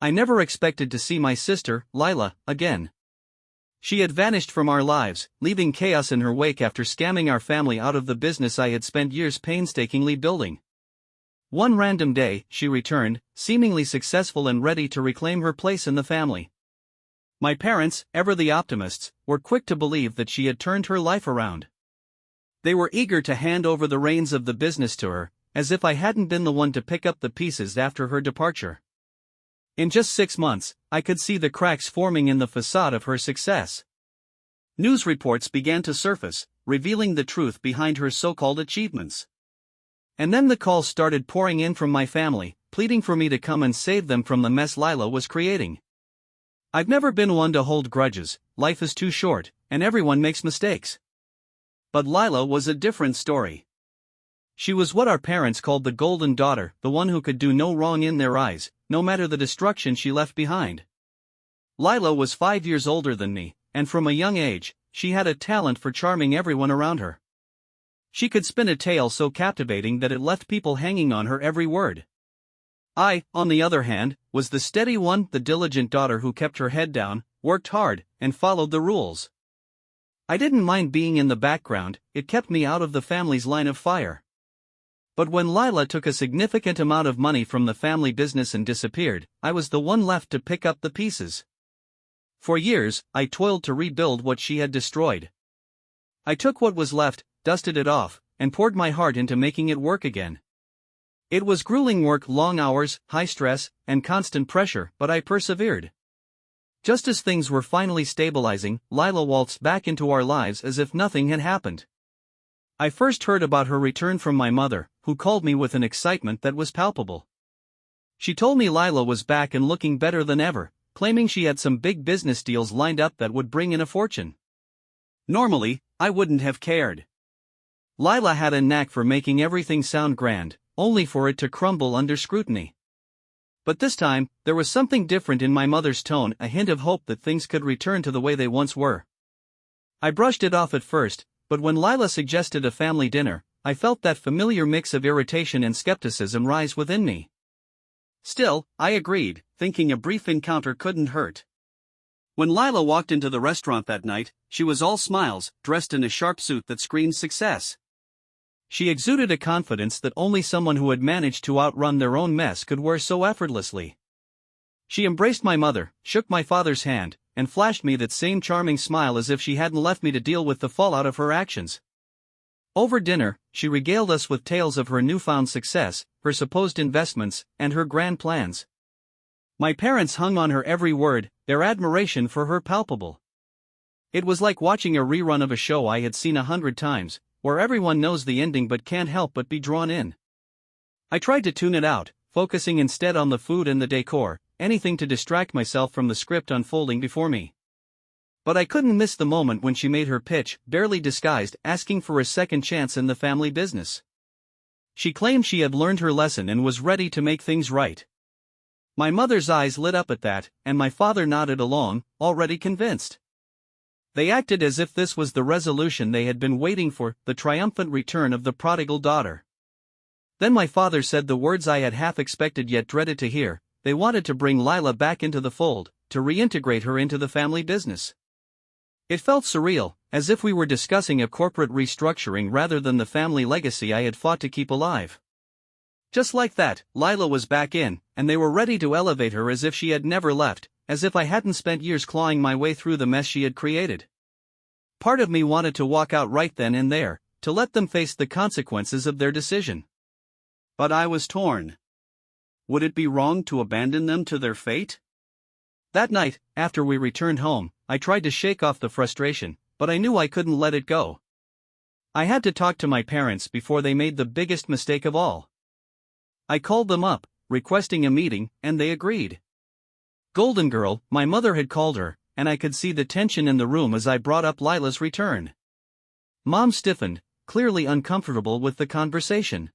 I never expected to see my sister, Lila, again. She had vanished from our lives, leaving chaos in her wake after scamming our family out of the business I had spent years painstakingly building. One random day, she returned, seemingly successful and ready to reclaim her place in the family. My parents, ever the optimists, were quick to believe that she had turned her life around. They were eager to hand over the reins of the business to her, as if I hadn't been the one to pick up the pieces after her departure. In just 6 months, I could see the cracks forming in the facade of her success. News reports began to surface, revealing the truth behind her so-called achievements. And then the calls started pouring in from my family, pleading for me to come and save them from the mess Lila was creating. I've never been one to hold grudges, life is too short, and everyone makes mistakes. But Lila was a different story. She was what our parents called the golden daughter, the one who could do no wrong in their eyes, no matter the destruction she left behind. Lila was 5 years older than me, and from a young age, she had a talent for charming everyone around her. She could spin a tale so captivating that it left people hanging on her every word. I, on the other hand, was the steady one, the diligent daughter who kept her head down, worked hard, and followed the rules. I didn't mind being in the background, it kept me out of the family's line of fire. But when Lila took a significant amount of money from the family business and disappeared, I was the one left to pick up the pieces. For years, I toiled to rebuild what she had destroyed. I took what was left, dusted it off, and poured my heart into making it work again. It was grueling work, long hours, high stress, and constant pressure, but I persevered. Just as things were finally stabilizing, Lila waltzed back into our lives as if nothing had happened. I first heard about her return from my mother, who called me with an excitement that was palpable. She told me Lila was back and looking better than ever, claiming she had some big business deals lined up that would bring in a fortune. Normally, I wouldn't have cared. Lila had a knack for making everything sound grand, only for it to crumble under scrutiny. But this time, there was something different in my mother's tone, a hint of hope that things could return to the way they once were. I brushed it off at first, but when Lila suggested a family dinner, I felt that familiar mix of irritation and skepticism rise within me. Still, I agreed, thinking a brief encounter couldn't hurt. When Lila walked into the restaurant that night, she was all smiles, dressed in a sharp suit that screamed success. She exuded a confidence that only someone who had managed to outrun their own mess could wear so effortlessly. She embraced my mother, shook my father's hand, and flashed me that same charming smile as if she hadn't left me to deal with the fallout of her actions. Over dinner, she regaled us with tales of her newfound success, her supposed investments, and her grand plans. My parents hung on her every word, their admiration for her palpable. It was like watching a rerun of a show I had seen 100 times, where everyone knows the ending but can't help but be drawn in. I tried to tune it out, focusing instead on the food and the decor, anything to distract myself from the script unfolding before me. But I couldn't miss the moment when she made her pitch, barely disguised, asking for a second chance in the family business. She claimed she had learned her lesson and was ready to make things right. My mother's eyes lit up at that, and my father nodded along, already convinced. They acted as if this was the resolution they had been waiting for, the triumphant return of the prodigal daughter. Then my father said the words I had half expected yet dreaded to hear: they wanted to bring Lila back into the fold, to reintegrate her into the family business. It felt surreal, as if we were discussing a corporate restructuring rather than the family legacy I had fought to keep alive. Just like that, Lila was back in, and they were ready to elevate her as if she had never left, as if I hadn't spent years clawing my way through the mess she had created. Part of me wanted to walk out right then and there, to let them face the consequences of their decision. But I was torn. Would it be wrong to abandon them to their fate? That night, after we returned home, I tried to shake off the frustration, but I knew I couldn't let it go. I had to talk to my parents before they made the biggest mistake of all. I called them up, requesting a meeting, and they agreed. Golden Girl, my mother had called her, and I could see the tension in the room as I brought up Lila's return. Mom stiffened, clearly uncomfortable with the conversation.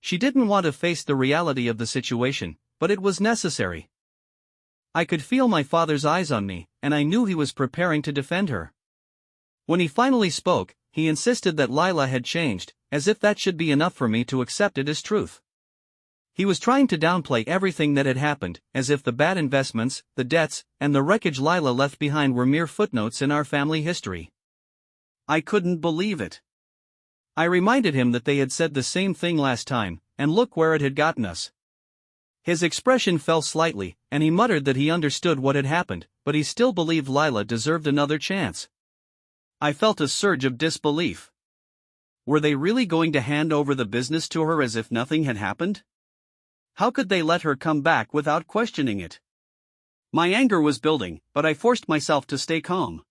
She didn't want to face the reality of the situation, but it was necessary. I could feel my father's eyes on me, and I knew he was preparing to defend her. When he finally spoke, he insisted that Lila had changed, as if that should be enough for me to accept it as truth. He was trying to downplay everything that had happened, as if the bad investments, the debts, and the wreckage Lila left behind were mere footnotes in our family history. I couldn't believe it. I reminded him that they had said the same thing last time, and look where it had gotten us. His expression fell slightly, and he muttered that he understood what had happened, but he still believed Lila deserved another chance. I felt a surge of disbelief. Were they really going to hand over the business to her as if nothing had happened? How could they let her come back without questioning it? My anger was building, but I forced myself to stay calm.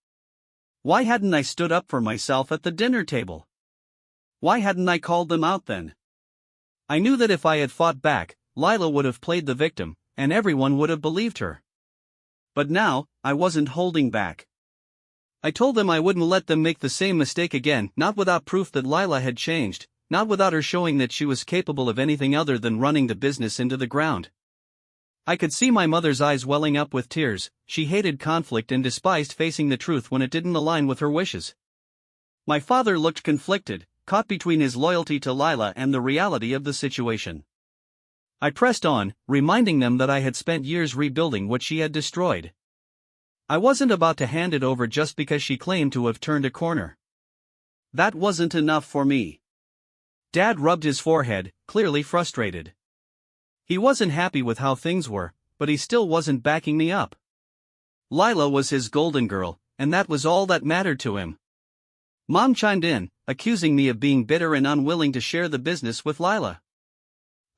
Why hadn't I stood up for myself at the dinner table? Why hadn't I called them out then? I knew that if I had fought back, Lila would have played the victim, and everyone would have believed her. But now, I wasn't holding back. I told them I wouldn't let them make the same mistake again, not without proof that Lila had changed, not without her showing that she was capable of anything other than running the business into the ground. I could see my mother's eyes welling up with tears. She hated conflict and despised facing the truth when it didn't align with her wishes. My father looked conflicted, caught between his loyalty to Lila and the reality of the situation. I pressed on, reminding them that I had spent years rebuilding what she had destroyed. I wasn't about to hand it over just because she claimed to have turned a corner. That wasn't enough for me. Dad rubbed his forehead, clearly frustrated. He wasn't happy with how things were, but he still wasn't backing me up. Lila was his golden girl, and that was all that mattered to him. Mom chimed in, accusing me of being bitter and unwilling to share the business with Lila.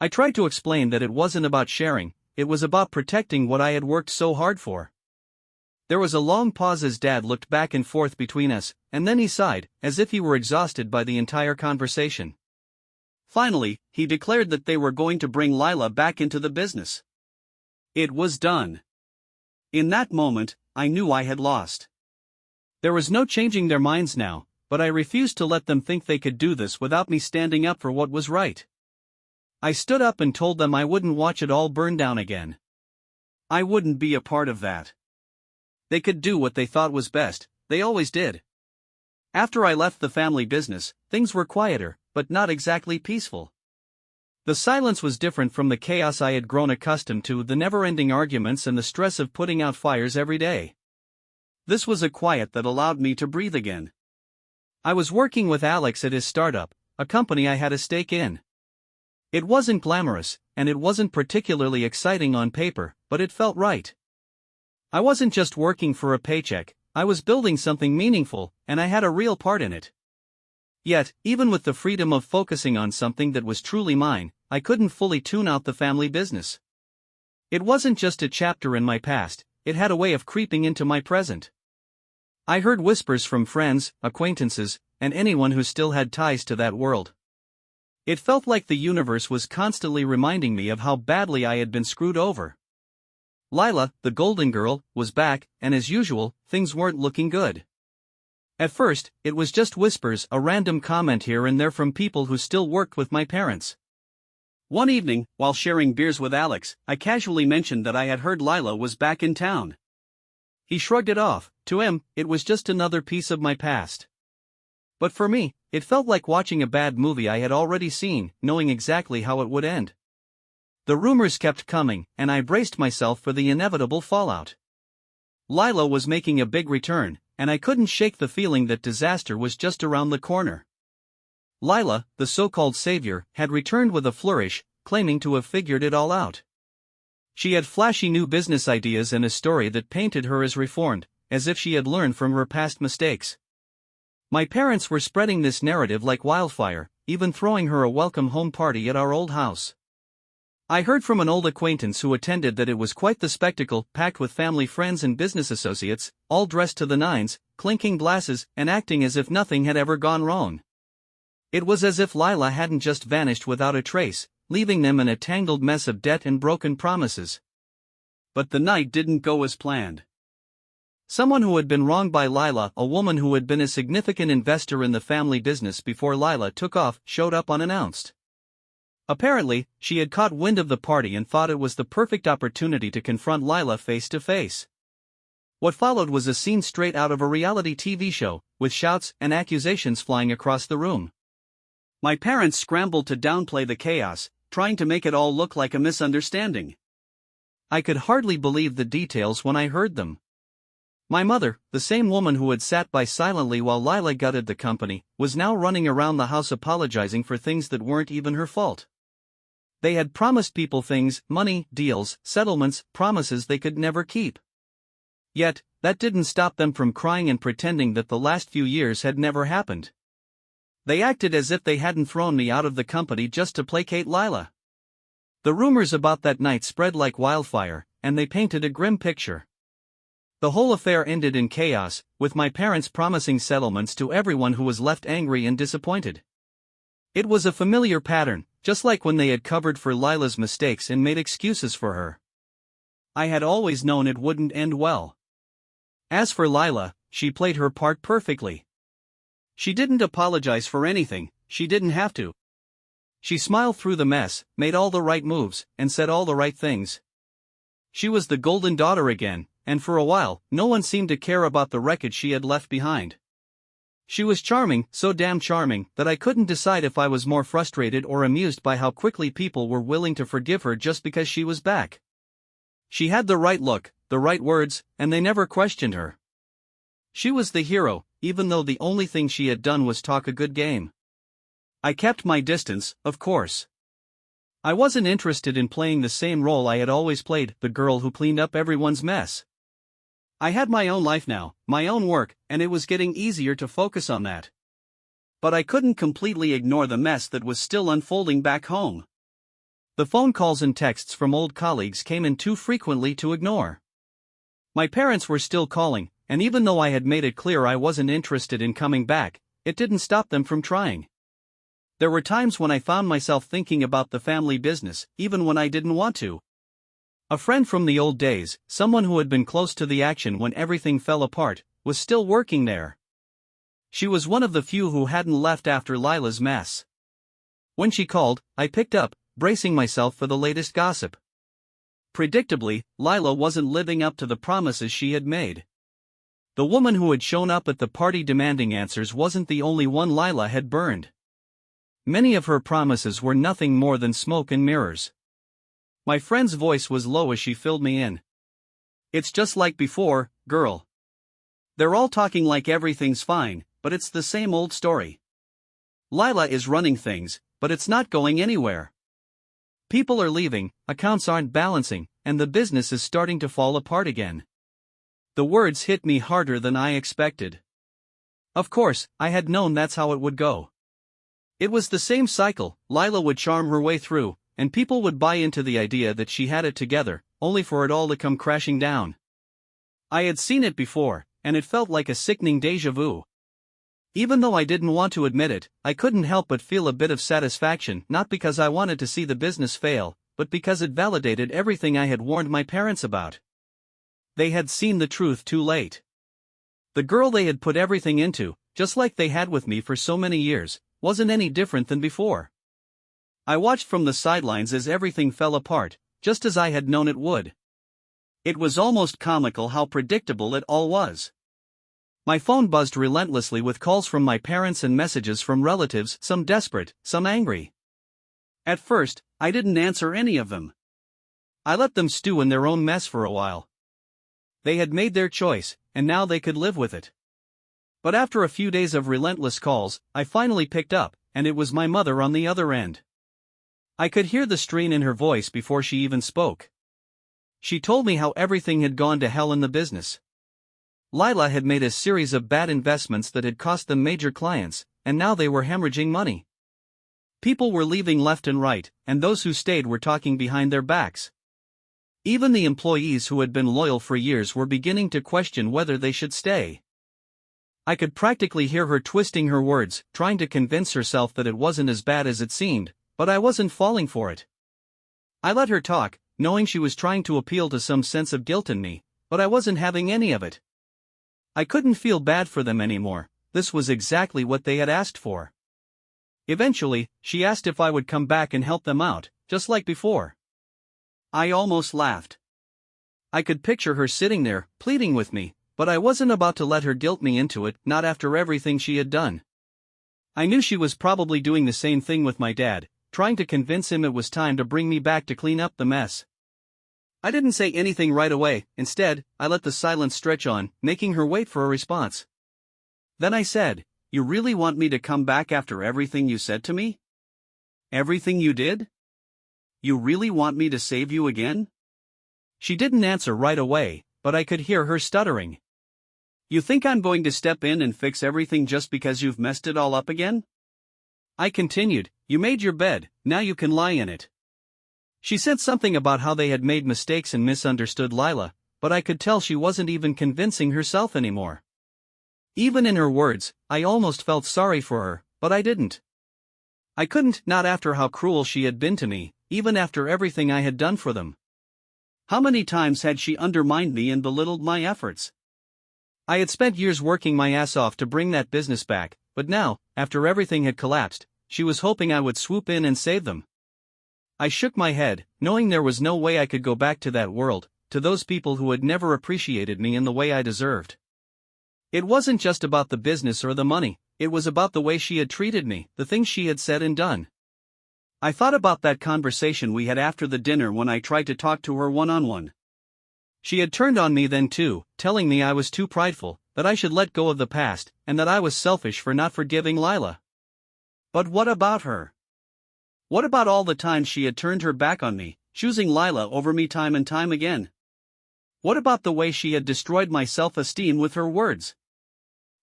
I tried to explain that it wasn't about sharing, it was about protecting what I had worked so hard for. There was a long pause as Dad looked back and forth between us, and then he sighed, as if he were exhausted by the entire conversation. Finally, he declared that they were going to bring Lila back into the business. It was done. In that moment, I knew I had lost. There was no changing their minds now, but I refused to let them think they could do this without me standing up for what was right. I stood up and told them I wouldn't watch it all burn down again. I wouldn't be a part of that. They could do what they thought was best, they always did. After I left the family business, things were quieter, but not exactly peaceful. The silence was different from the chaos I had grown accustomed to, the never-ending arguments and the stress of putting out fires every day. This was a quiet that allowed me to breathe again. I was working with Alex at his startup, a company I had a stake in. It wasn't glamorous, and it wasn't particularly exciting on paper, but it felt right. I wasn't just working for a paycheck, I was building something meaningful, and I had a real part in it. Yet, even with the freedom of focusing on something that was truly mine, I couldn't fully tune out the family business. It wasn't just a chapter in my past, it had a way of creeping into my present. I heard whispers from friends, acquaintances, and anyone who still had ties to that world. It felt like the universe was constantly reminding me of how badly I had been screwed over. Lila, the golden girl, was back, and as usual, things weren't looking good. At first, it was just whispers, a random comment here and there from people who still worked with my parents. One evening, while sharing beers with Alex, I casually mentioned that I had heard Lila was back in town. He shrugged it off. To him, it was just another piece of my past. But for me, it felt like watching a bad movie I had already seen, knowing exactly how it would end. The rumors kept coming, and I braced myself for the inevitable fallout. Lila was making a big return, and I couldn't shake the feeling that disaster was just around the corner. Lila, the so-called savior, had returned with a flourish, claiming to have figured it all out. She had flashy new business ideas and a story that painted her as reformed, as if she had learned from her past mistakes. My parents were spreading this narrative like wildfire, even throwing her a welcome home party at our old house. I heard from an old acquaintance who attended that it was quite the spectacle, packed with family friends and business associates, all dressed to the nines, clinking glasses, and acting as if nothing had ever gone wrong. It was as if Lila hadn't just vanished without a trace, leaving them in a tangled mess of debt and broken promises. But the night didn't go as planned. Someone who had been wronged by Lila, a woman who had been a significant investor in the family business before Lila took off, showed up unannounced. Apparently, she had caught wind of the party and thought it was the perfect opportunity to confront Lila face to face. What followed was a scene straight out of a reality TV show, with shouts and accusations flying across the room. My parents scrambled to downplay the chaos, trying to make it all look like a misunderstanding. I could hardly believe the details when I heard them. My mother, the same woman who had sat by silently while Lila gutted the company, was now running around the house apologizing for things that weren't even her fault. They had promised people things, money, deals, settlements, promises they could never keep. Yet, that didn't stop them from crying and pretending that the last few years had never happened. They acted as if they hadn't thrown me out of the company just to placate Lila. The rumors about that night spread like wildfire, and they painted a grim picture. The whole affair ended in chaos, with my parents promising settlements to everyone who was left angry and disappointed. It was a familiar pattern, just like when they had covered for Lila's mistakes and made excuses for her. I had always known it wouldn't end well. As for Lila, she played her part perfectly. She didn't apologize for anything, she didn't have to. She smiled through the mess, made all the right moves, and said all the right things. She was the golden daughter again, and for a while, no one seemed to care about the wreckage she had left behind. She was charming, so damn charming, that I couldn't decide if I was more frustrated or amused by how quickly people were willing to forgive her just because she was back. She had the right look, the right words, and they never questioned her. She was the hero, even though the only thing she had done was talk a good game. I kept my distance, of course. I wasn't interested in playing the same role I had always played, the girl who cleaned up everyone's mess. I had my own life now, my own work, and it was getting easier to focus on that. But I couldn't completely ignore the mess that was still unfolding back home. The phone calls and texts from old colleagues came in too frequently to ignore. My parents were still calling, and even though I had made it clear I wasn't interested in coming back, it didn't stop them from trying. There were times when I found myself thinking about the family business, even when I didn't want to. A friend from the old days, someone who had been close to the action when everything fell apart, was still working there. She was one of the few who hadn't left after Lila's mess. When she called, I picked up, bracing myself for the latest gossip. Predictably, Lila wasn't living up to the promises she had made. The woman who had shown up at the party demanding answers wasn't the only one Lila had burned. Many of her promises were nothing more than smoke and mirrors. My friend's voice was low as she filled me in. It's just like before, girl. They're all talking like everything's fine, but it's the same old story. Lila is running things, but it's not going anywhere. People are leaving, accounts aren't balancing, and the business is starting to fall apart again. The words hit me harder than I expected. Of course, I had known that's how it would go. It was the same cycle. Lila would charm her way through, and people would buy into the idea that she had it together, only for it all to come crashing down. I had seen it before, and it felt like a sickening déjà vu. Even though I didn't want to admit it, I couldn't help but feel a bit of satisfaction, not because I wanted to see the business fail, but because it validated everything I had warned my parents about. They had seen the truth too late. The girl they had put everything into, just like they had with me for so many years, wasn't any different than before. I watched from the sidelines as everything fell apart, just as I had known it would. It was almost comical how predictable it all was. My phone buzzed relentlessly with calls from my parents and messages from relatives, some desperate, some angry. At first, I didn't answer any of them. I let them stew in their own mess for a while. They had made their choice, and now they could live with it. But after a few days of relentless calls, I finally picked up, and it was my mother on the other end. I could hear the strain in her voice before she even spoke. She told me how everything had gone to hell in the business. Lila had made a series of bad investments that had cost them major clients, and now they were hemorrhaging money. People were leaving left and right, and those who stayed were talking behind their backs. Even the employees who had been loyal for years were beginning to question whether they should stay. I could practically hear her twisting her words, trying to convince herself that it wasn't as bad as it seemed, but I wasn't falling for it. I let her talk, knowing she was trying to appeal to some sense of guilt in me, but I wasn't having any of it. I couldn't feel bad for them anymore. This was exactly what they had asked for. Eventually, she asked if I would come back and help them out, just like before. I almost laughed. I could picture her sitting there, pleading with me, but I wasn't about to let her guilt me into it, not after everything she had done. I knew she was probably doing the same thing with my dad, trying to convince him it was time to bring me back to clean up the mess. I didn't say anything right away. Instead, I let the silence stretch on, making her wait for a response. Then I said, "You really want me to come back after everything you said to me? Everything you did? You really want me to save you again?" She didn't answer right away, but I could hear her stuttering. "You think I'm going to step in and fix everything just because you've messed it all up again?" I continued, "You made your bed, now you can lie in it." She said something about how they had made mistakes and misunderstood Lila, but I could tell she wasn't even convincing herself anymore. Even in her words, I almost felt sorry for her, but I didn't. I couldn't, not after how cruel she had been to me, even after everything I had done for them. How many times had she undermined me and belittled my efforts? I had spent years working my ass off to bring that business back, but now, after everything had collapsed, she was hoping I would swoop in and save them. I shook my head, knowing there was no way I could go back to that world, to those people who had never appreciated me in the way I deserved. It wasn't just about the business or the money, it was about the way she had treated me, the things she had said and done. I thought about that conversation we had after the dinner when I tried to talk to her one-on-one. She had turned on me then too, telling me I was too prideful, that I should let go of the past, and that I was selfish for not forgiving Lila. But what about her? What about all the times she had turned her back on me, choosing Lila over me time and time again? What about the way she had destroyed my self-esteem with her words?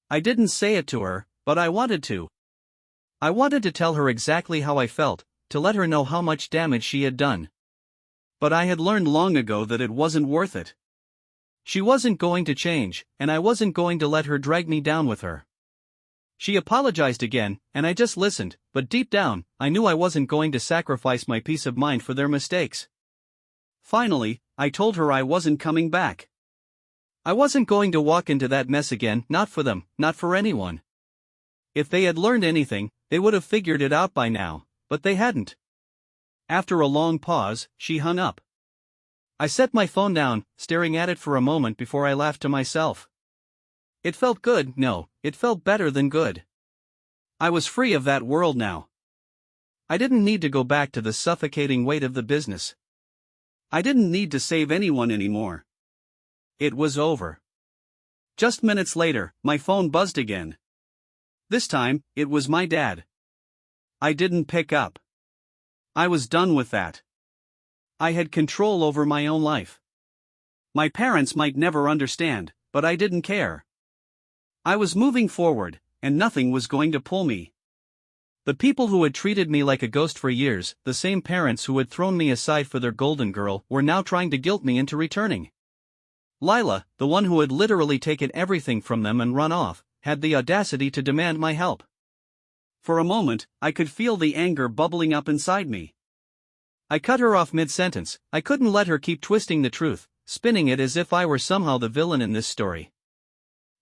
I didn't say it to her, but I wanted to. I wanted to tell her exactly how I felt, to let her know how much damage she had done. But I had learned long ago that it wasn't worth it. She wasn't going to change, and I wasn't going to let her drag me down with her. She apologized again, and I just listened, but deep down, I knew I wasn't going to sacrifice my peace of mind for their mistakes. Finally, I told her I wasn't coming back. I wasn't going to walk into that mess again, not for them, not for anyone. If they had learned anything, they would have figured it out by now, but they hadn't. After a long pause, she hung up. I set my phone down, staring at it for a moment before I laughed to myself. It felt good, no, it felt better than good. I was free of that world now. I didn't need to go back to the suffocating weight of the business. I didn't need to save anyone anymore. It was over. Just minutes later, my phone buzzed again. This time, it was my dad. I didn't pick up. I was done with that. I had control over my own life. My parents might never understand, but I didn't care. I was moving forward, and nothing was going to pull me. The people who had treated me like a ghost for years, the same parents who had thrown me aside for their golden girl, were now trying to guilt me into returning. Lila, the one who had literally taken everything from them and run off, had the audacity to demand my help. For a moment, I could feel the anger bubbling up inside me. I cut her off mid-sentence. I couldn't let her keep twisting the truth, spinning it as if I were somehow the villain in this story.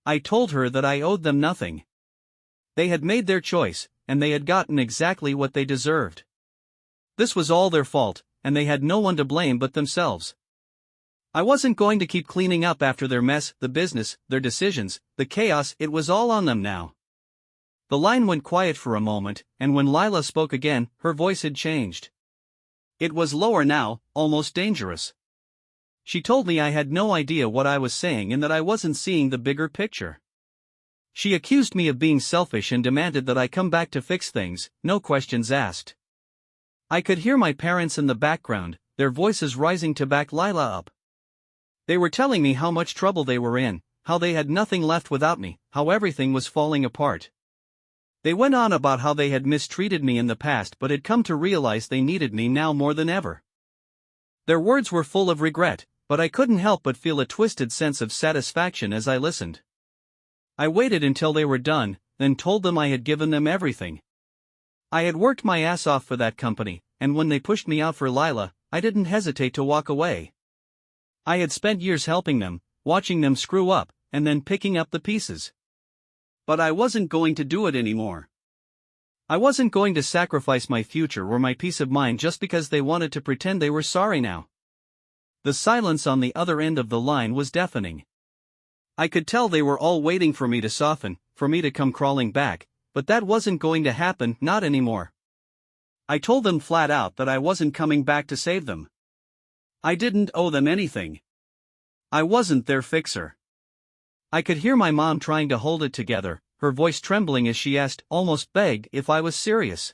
I told her that I owed them nothing. They had made their choice, and they had gotten exactly what they deserved. This was all their fault, and they had no one to blame but themselves. I wasn't going to keep cleaning up after their mess, the business, their decisions, the chaos. It was all on them now. The line went quiet for a moment, and when Lila spoke again, her voice had changed. It was lower now, almost dangerous. She told me I had no idea what I was saying and that I wasn't seeing the bigger picture. She accused me of being selfish and demanded that I come back to fix things, no questions asked. I could hear my parents in the background, their voices rising to back Lila up. They were telling me how much trouble they were in, how they had nothing left without me, how everything was falling apart. They went on about how they had mistreated me in the past but had come to realize they needed me now more than ever. Their words were full of regret, but I couldn't help but feel a twisted sense of satisfaction as I listened. I waited until they were done, then told them I had given them everything. I had worked my ass off for that company, and when they pushed me out for Lila, I didn't hesitate to walk away. I had spent years helping them, watching them screw up, and then picking up the pieces. But I wasn't going to do it anymore. I wasn't going to sacrifice my future or my peace of mind just because they wanted to pretend they were sorry now. The silence on the other end of the line was deafening. I could tell they were all waiting for me to soften, for me to come crawling back, but that wasn't going to happen, not anymore. I told them flat out that I wasn't coming back to save them. I didn't owe them anything. I wasn't their fixer. I could hear my mom trying to hold it together, her voice trembling as she asked, almost begged, if I was serious.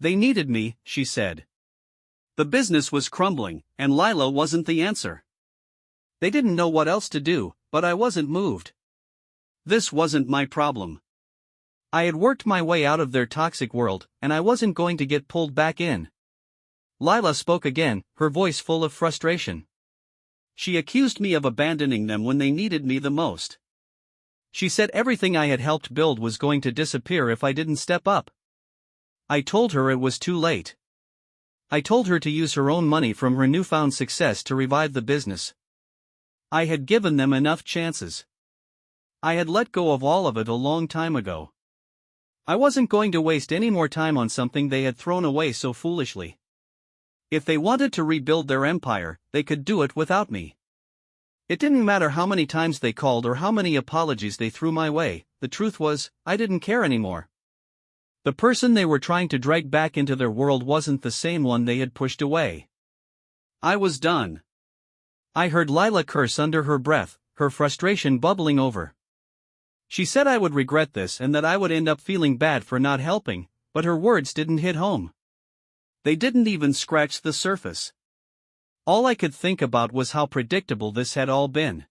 They needed me, she said. The business was crumbling, and Lila wasn't the answer. They didn't know what else to do, but I wasn't moved. This wasn't my problem. I had worked my way out of their toxic world, and I wasn't going to get pulled back in. Lila spoke again, her voice full of frustration. She accused me of abandoning them when they needed me the most. She said everything I had helped build was going to disappear if I didn't step up. I told her it was too late. I told her to use her own money from her newfound success to revive the business. I had given them enough chances. I had let go of all of it a long time ago. I wasn't going to waste any more time on something they had thrown away so foolishly. If they wanted to rebuild their empire, they could do it without me. It didn't matter how many times they called or how many apologies they threw my way, the truth was, I didn't care anymore. The person they were trying to drag back into their world wasn't the same one they had pushed away. I was done. I heard Lila curse under her breath, her frustration bubbling over. She said I would regret this and that I would end up feeling bad for not helping, but her words didn't hit home. They didn't even scratch the surface. All I could think about was how predictable this had all been.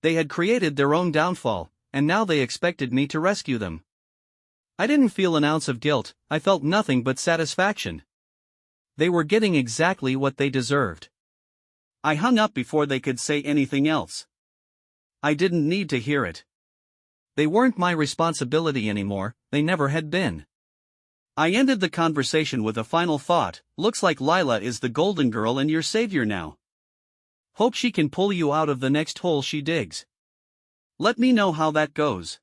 They had created their own downfall, and now they expected me to rescue them. I didn't feel an ounce of guilt, I felt nothing but satisfaction. They were getting exactly what they deserved. I hung up before they could say anything else. I didn't need to hear it. They weren't my responsibility anymore, they never had been. I ended the conversation with a final thought, looks like Lila is the golden girl and your savior now. Hope she can pull you out of the next hole she digs. Let me know how that goes.